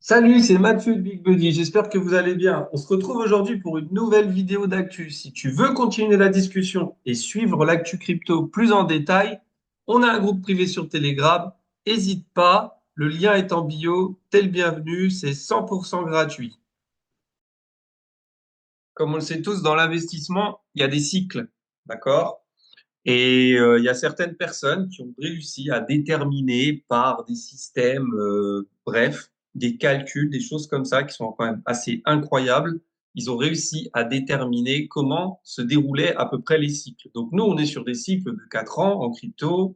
Salut, c'est Mathieu de Big Buddy. J'espère que vous allez bien. On se retrouve aujourd'hui pour une nouvelle vidéo d'actu. Si tu veux continuer la discussion et suivre l'actu crypto plus en détail, on a un groupe privé sur Telegram. N'hésite pas, le lien est en bio. T'es le bienvenu, c'est 100% gratuit. Comme on le sait tous, dans l'investissement, il y a des cycles, d'accord? Et il y a certaines personnes qui ont réussi à déterminer par des systèmes, bref, des calculs, des choses comme ça qui sont quand même assez incroyables. Ils ont réussi à déterminer comment se déroulaient à peu près les cycles. Donc nous, on est sur des cycles de 4 ans en crypto.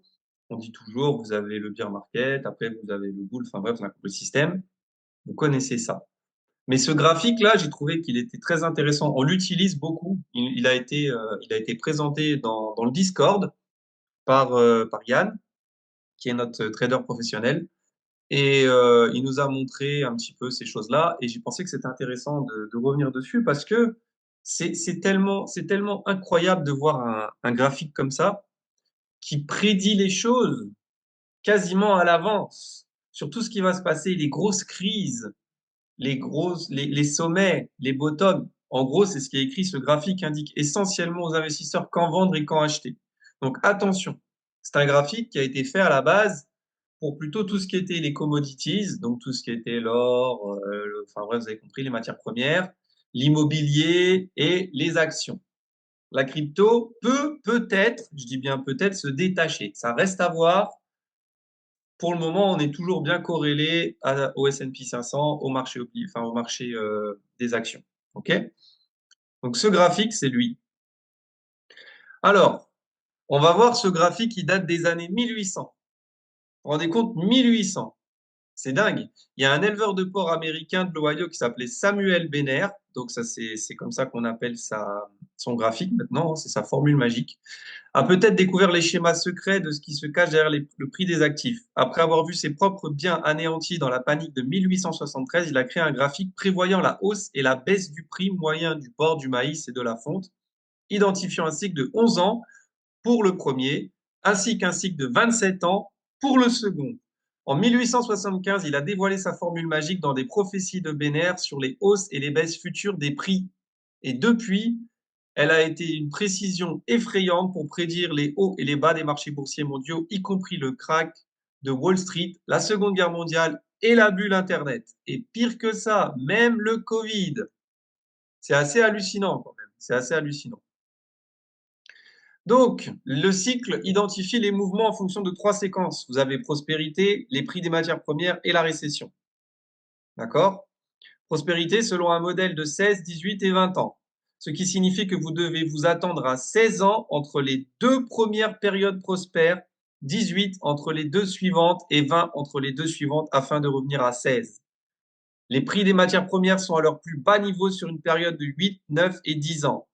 On dit toujours, vous avez le bear market, après vous avez le bull, enfin bref, on a compris le système. Vous connaissez ça. Mais ce graphique-là, j'ai trouvé qu'il était très intéressant. On l'utilise beaucoup. Il a été présenté dans le Discord par Yann, qui est notre trader professionnel. Et il nous a montré un petit peu ces choses-là. Et j'ai pensé que c'était intéressant de revenir dessus parce que c'est tellement incroyable de voir un graphique comme ça qui prédit les choses quasiment à l'avance sur tout ce qui va se passer, les grosses crises, les sommets, les bottoms. En gros, c'est ce qui est écrit. Ce graphique indique essentiellement aux investisseurs quand vendre et quand acheter. Donc attention, c'est un graphique qui a été fait à la base pour plutôt tout ce qui était les commodities, donc tout ce qui était l'or, enfin bref, vous avez compris, les matières premières, l'immobilier et les actions. La crypto peut peut-être, je dis bien peut-être, se détacher. Ça reste à voir. Pour le moment, on est toujours bien corrélé au S&P 500, au marché des actions. OK? Donc ce graphique, c'est lui. Alors, on va voir ce graphique qui date des années 1800. Vous vous rendez compte? 1800. C'est dingue. Il y a un éleveur de porc américain de l'Ohio qui s'appelait Samuel Benner. Donc ça, c'est comme ça qu'on appelle son graphique maintenant, hein, c'est sa formule magique. A peut-être découvert les schémas secrets de ce qui se cache derrière le prix des actifs. Après avoir vu ses propres biens anéantis dans la panique de 1873, il a créé un graphique prévoyant la hausse et la baisse du prix moyen du porc, du maïs et de la fonte, identifiant un cycle de 11 ans pour le premier, ainsi qu'un cycle de 27 ans pour le second. En 1875, il a dévoilé sa formule magique dans des prophéties de Benner sur les hausses et les baisses futures des prix. Et depuis, elle a été une précision effrayante pour prédire les hauts et les bas des marchés boursiers mondiaux, y compris le crack de Wall Street, la Seconde Guerre mondiale et la bulle Internet. Et pire que ça, même le Covid. C'est assez hallucinant quand même. C'est assez hallucinant. Donc, le cycle identifie les mouvements en fonction de trois séquences. Vous avez prospérité, les prix des matières premières et la récession. D'accord? Prospérité selon un modèle de 16, 18 et 20 ans. Ce qui signifie que vous devez vous attendre à 16 ans entre les deux premières périodes prospères, 18 entre les deux suivantes et 20 entre les deux suivantes afin de revenir à 16. Les prix des matières premières sont à leur plus bas niveau sur une période de 8, 9 et 10 ans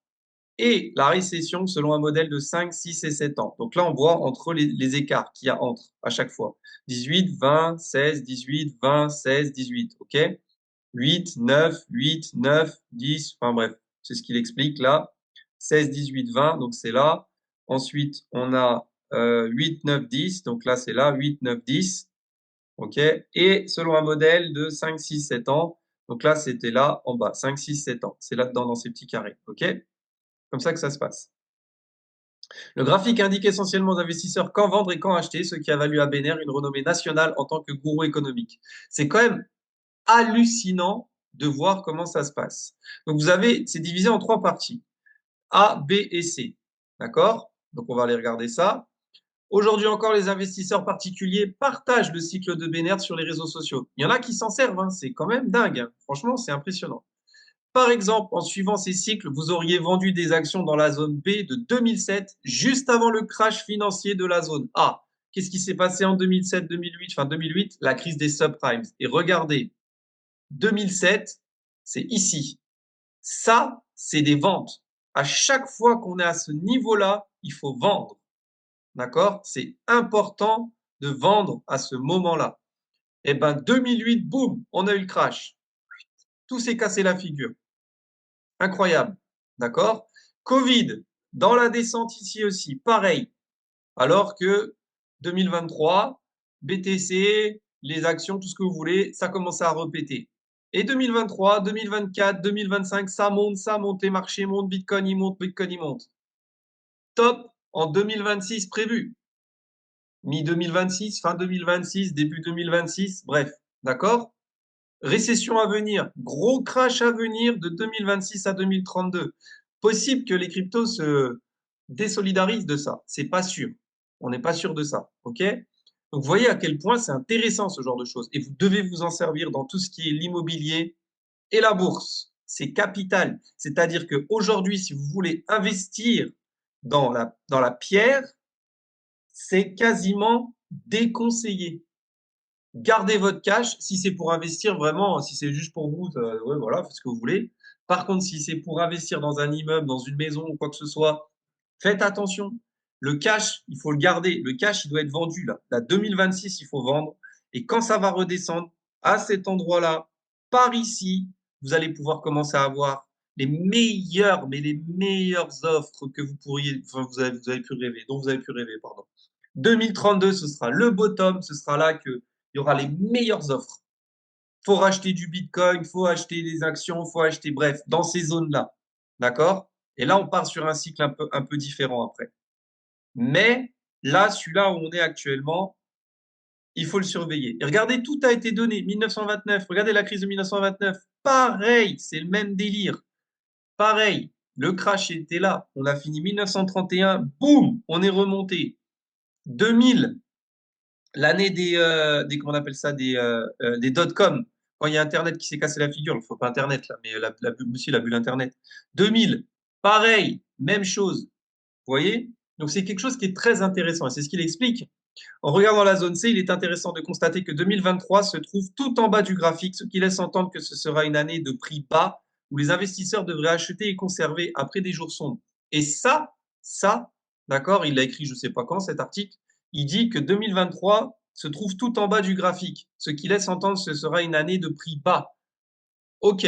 et la récession selon un modèle de 5, 6 et 7 ans. Donc là, on voit entre les écarts qu'il y a entre à chaque fois. 18, 20, 16, 18, 20, 16, 18. OK? 8, 9, 8, 9, 10. Enfin bref, c'est ce qu'il explique là. 16, 18, 20. Donc c'est là. Ensuite, on a 8, 9, 10. Donc là, c'est là. 8, 9, 10. OK? Et selon un modèle de 5, 6, 7 ans. Donc là, c'était là en bas. 5, 6, 7 ans. C'est là-dedans dans ces petits carrés. OK? Comme ça que ça se passe. Le graphique indique essentiellement aux investisseurs quand vendre et quand acheter, ce qui a valu à Benner une renommée nationale en tant que gourou économique. C'est quand même hallucinant de voir comment ça se passe. Donc vous avez, c'est divisé en trois parties, A, B et C. D'accord? Donc on va aller regarder ça. Aujourd'hui encore, les investisseurs particuliers partagent le cycle de Benner sur les réseaux sociaux. Il y en a qui s'en servent, hein, c'est quand même dingue, hein. Franchement, c'est impressionnant. Par exemple, en suivant ces cycles, vous auriez vendu des actions dans la zone B de 2007, juste avant le crash financier de la zone A. Qu'est-ce qui s'est passé en 2007-2008? Enfin 2008, la crise des subprimes. Et regardez, 2007, c'est ici. Ça, c'est des ventes. À chaque fois qu'on est à ce niveau-là, il faut vendre. D'accord? C'est important de vendre à ce moment-là. Et ben 2008, boum, on a eu le crash. Tout s'est cassé la figure. Incroyable. D'accord? Covid, dans la descente ici aussi, pareil. Alors que 2023, BTC, les actions, tout ce que vous voulez, ça commençait à répéter. Et 2023, 2024, 2025, ça monte, les marchés montent, Bitcoin il monte, Bitcoin il monte. Top en 2026 prévu. Mi-2026, fin 2026, début 2026, bref, d'accord? Récession à venir, gros crash à venir de 2026 à 2032. Possible que les cryptos se désolidarisent de ça. C'est pas sûr. On n'est pas sûr de ça. OK? Donc, vous voyez à quel point c'est intéressant ce genre de choses. Et vous devez vous en servir dans tout ce qui est l'immobilier et la bourse. C'est capital. C'est-à-dire qu'aujourd'hui, si vous voulez investir dans la pierre, c'est quasiment déconseillé. Gardez votre cash. Si c'est pour investir vraiment, si c'est juste pour vous, ouais, voilà, faites ce que vous voulez. Par contre, si c'est pour investir dans un immeuble, dans une maison ou quoi que ce soit, faites attention. Le cash, il faut le garder. Le cash, il doit être vendu là. La 2026, il faut vendre. Et quand ça va redescendre à cet endroit-là, par ici, vous allez pouvoir commencer à avoir les meilleures, mais les meilleures offres que vous pourriez, enfin, vous avez pu rêver, dont vous avez pu rêver, pardon. 2032, ce sera le bottom, ce sera là que il y aura les meilleures offres. Faut racheter du Bitcoin, faut acheter des actions, faut acheter, bref, dans ces zones-là. D'accord? Et là, on part sur un cycle un peu différent après. Mais là, celui-là où on est actuellement, il faut le surveiller. Et regardez, tout a été donné. 1929, regardez la crise de 1929. Pareil, c'est le même délire. Pareil, le crash était là. On a fini 1931, boum, on est remonté. 2000, l'année comment on appelle ça, des dot-com, quand il y a Internet qui s'est cassé la figure, il ne faut pas Internet là, mais la bulle aussi, la bulle Internet. 2000, pareil, même chose. Vous voyez? Donc c'est quelque chose qui est très intéressant et c'est ce qu'il explique. En regardant la zone C, il est intéressant de constater que 2023 se trouve tout en bas du graphique, ce qui laisse entendre que ce sera une année de prix bas où les investisseurs devraient acheter et conserver après des jours sombres. Et ça, d'accord, il l'a écrit je ne sais pas quand cet article, il dit que 2023 se trouve tout en bas du graphique, ce qui laisse entendre que ce sera une année de prix bas. Ok,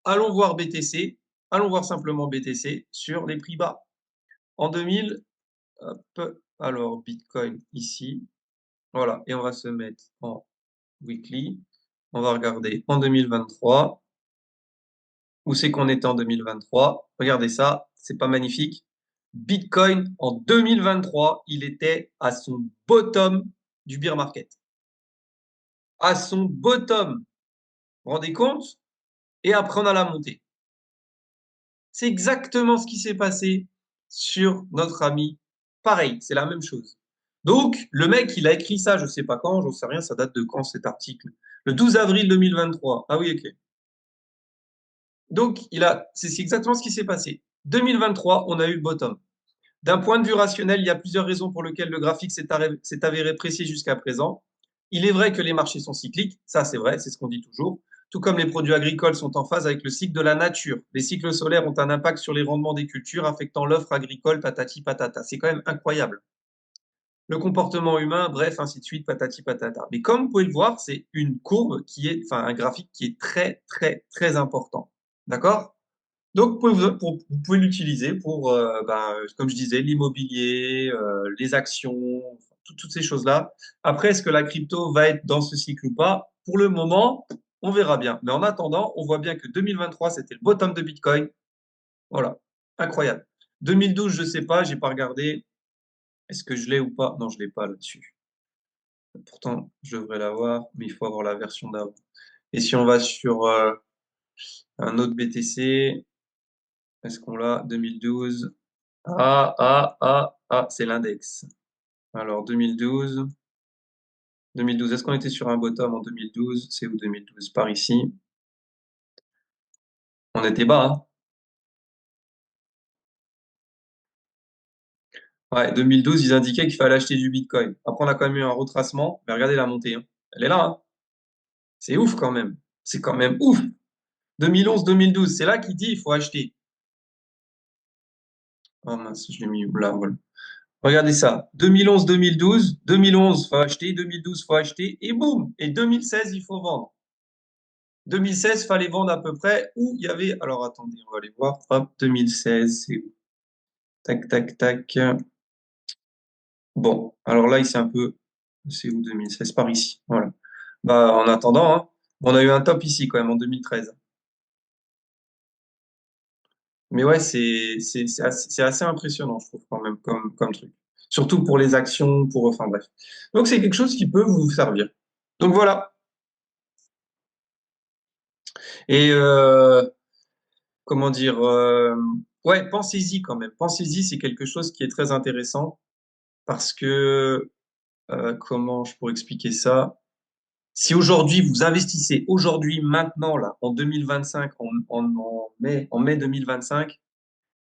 allons voir BTC, allons voir simplement BTC sur les prix bas. En 2000, hop, alors Bitcoin ici, voilà, et on va se mettre en weekly. On va regarder en 2023. Où c'est qu'on était en 2023? Regardez ça, c'est pas magnifique. Bitcoin en 2023, il était à son bottom du bear market. À son bottom. Vous vous rendez compte? Et après, on a la montée. C'est exactement ce qui s'est passé sur notre ami. Pareil, c'est la même chose. Donc, le mec, il a écrit ça, je ne sais pas quand, j'en sais rien, ça date de quand cet article? Le 12 avril 2023. Ah oui, ok. Donc, c'est exactement ce qui s'est passé. 2023, on a eu le bottom. D'un point de vue rationnel, il y a plusieurs raisons pour lesquelles le graphique s'est avéré précis jusqu'à présent. Il est vrai que les marchés sont cycliques, ça c'est vrai, c'est ce qu'on dit toujours, tout comme les produits agricoles sont en phase avec le cycle de la nature. Les cycles solaires ont un impact sur les rendements des cultures, affectant l'offre agricole, patati patata. C'est quand même incroyable. Le comportement humain, bref, ainsi de suite, patati patata. Mais comme vous pouvez le voir, c'est une courbe enfin un graphique qui est très, très, très important. D'accord? Donc, vous pouvez l'utiliser pour, comme je disais, l'immobilier, les actions, enfin, toutes ces choses-là. Après, est-ce que la crypto va être dans ce cycle ou pas? Pour le moment, on verra bien. Mais en attendant, on voit bien que 2023, c'était le bottom de Bitcoin. Voilà, incroyable. 2012, je ne sais pas, j'ai pas regardé. Est-ce que je l'ai ou pas? Non, je l'ai pas là-dessus. Pourtant, je devrais l'avoir, mais il faut avoir la version d'avant. Et si on va sur un autre BTC, est-ce qu'on l'a? 2012. C'est l'index. Alors 2012. 2012, est-ce qu'on était sur un bottom en 2012? C'est où 2012? Par ici. On était bas, hein? Ouais, 2012, ils indiquaient qu'il fallait acheter du Bitcoin. Après, on a quand même eu un retracement, mais regardez la montée, hein. Elle est là, hein. C'est ouf quand même. C'est quand même ouf. 2011-2012, c'est là qu'il dit il faut acheter. Oh mince, je l'ai mis où là, voilà. Regardez ça. 2011-2012, 2011, faut acheter, 2012, faut acheter, et boum! Et 2016, il faut vendre. 2016, fallait vendre à peu près où il y avait. Alors attendez, on va aller voir. Hop, 2016, c'est où? Tac, tac, tac. Bon, alors là, il c'est un peu. C'est où 2016? Par ici. Voilà. Bah, en attendant, hein, on a eu un top ici quand même en 2013. Mais ouais, c'est assez impressionnant, je trouve, quand même, comme truc. Surtout pour les actions, enfin bref. Donc c'est quelque chose qui peut vous servir. Donc voilà. Et comment dire, ouais, pensez-y quand même. Pensez-y, c'est quelque chose qui est très intéressant parce que, comment je pourrais expliquer ça? Si aujourd'hui vous investissez aujourd'hui, maintenant, là, en 2025, en mai 2025,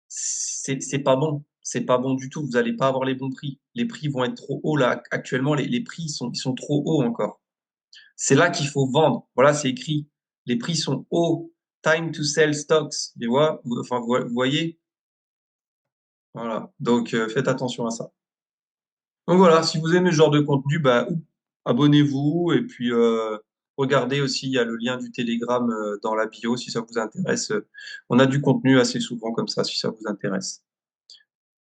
c'est pas bon. C'est pas bon du tout. Vous allez pas avoir les bons prix. Les prix vont être trop hauts là. Actuellement, les prix ils sont trop hauts encore. C'est là qu'il faut vendre. Voilà, c'est écrit. Les prix sont hauts. Time to sell stocks. Tu vois? Enfin, vous voyez? Voilà. Donc, faites attention à ça. Donc voilà, si vous aimez ce genre de contenu, bah, abonnez-vous et puis regardez aussi, il y a le lien du Telegram dans la bio si ça vous intéresse. On a du contenu assez souvent comme ça si ça vous intéresse.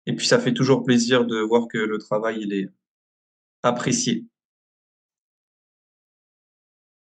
Et puis ça fait toujours plaisir de voir que le travail il est apprécié.